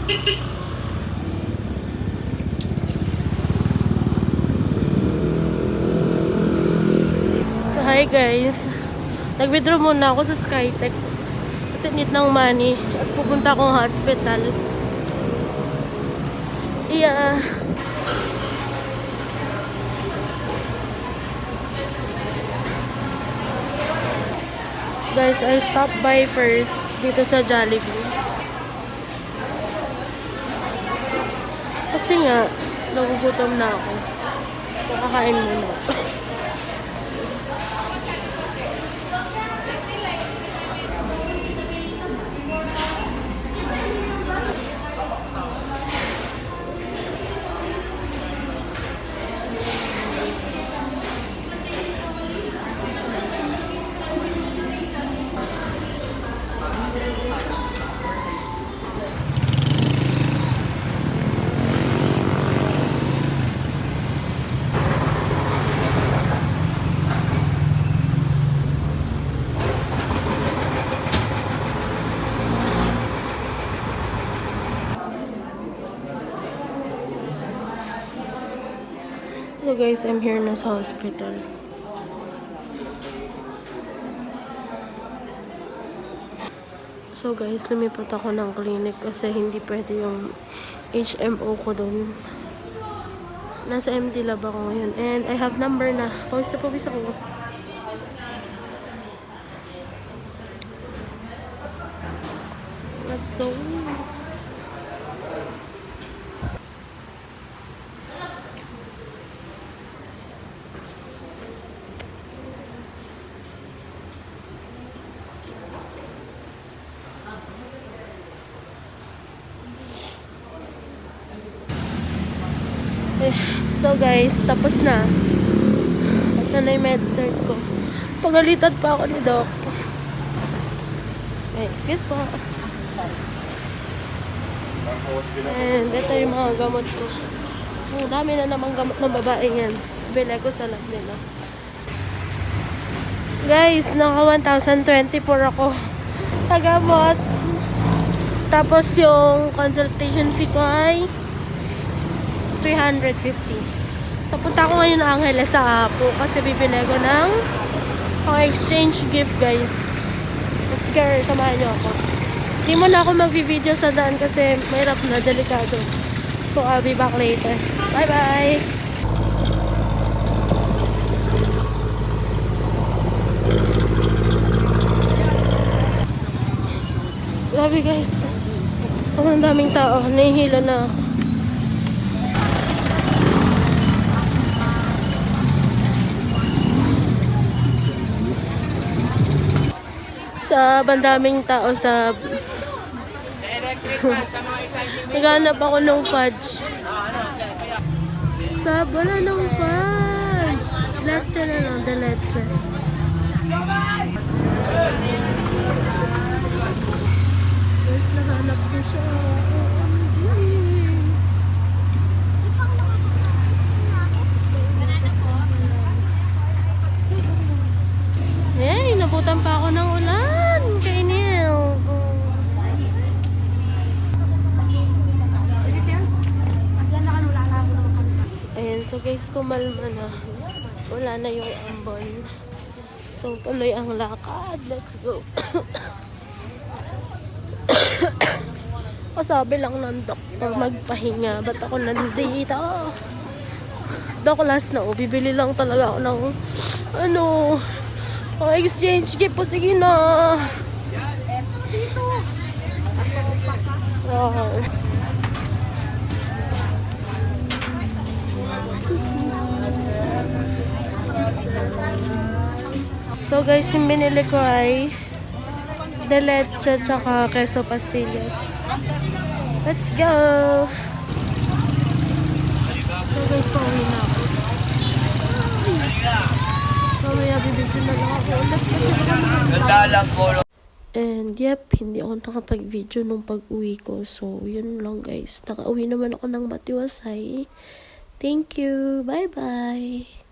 So, hi guys. Nag-withdraw muna ako sa Skytech. Kasi need ng money. At pupunta akong hospital. Yeah. Guys, I stopped by first dito sa Jollibee. Kasi nga, nagugutom na ako. So, kakain muna. So guys, I'm here na sa hospital. So guys, lumipat ako ng clinic kasi hindi pwede yung HMO ko dun. Nasa MD lab ako ngayon. And I have number na. Pawis na pawis ako. Let's go. So guys, tapos na. Ito na yung med-cert ko. Pagalitan pa ako ni Doc. Excuse po. And ito yung mga gamot ko. Ang dami na namang gamot ng babae yan. Bili ko sa lab nila. Guys, naka 1,024 ako. Tagamot. Tapos yung consultation fee ko ay 350. So, punta ko ngayon ng Angeles sa Apo kasi bibili ko ng exchange gift, guys. Let's go. Samahan niyo ako. Hindi mo na ako mag-video sa daan kasi mahirap na, delikado. So, I'll be back later. Bye-bye! Grabe, guys. Ang daming tao. Nahihilo na ako. Sa bandaming tao sa naghanap ako ng fudge. Wala ng fudge. Leche na lang, de leche. Yes, nahanap ko siya. OMG. Hey, nabutan pa ako ng ulan. So guys, kumalma na. Wala na yung ambon. So tuloy ang lakad. Let's go. Kasabi lang ng doktor magpahinga. Ba't ako nandito? Dok, last na. Bibili lang talaga ako ng exchange gift po. Sige na. Dito. Wow. So guys, yung binili ko ay de leche tsaka queso pastillas. Let's go! So guys, pauwi na ako. Mamaya bibigyan na lang ako ulit kasi and yep, hindi ako nakapag-video nung pag-uwi ko. So yun lang guys. Nakauwi naman ako ng matiwasay. Thank you! Bye-bye!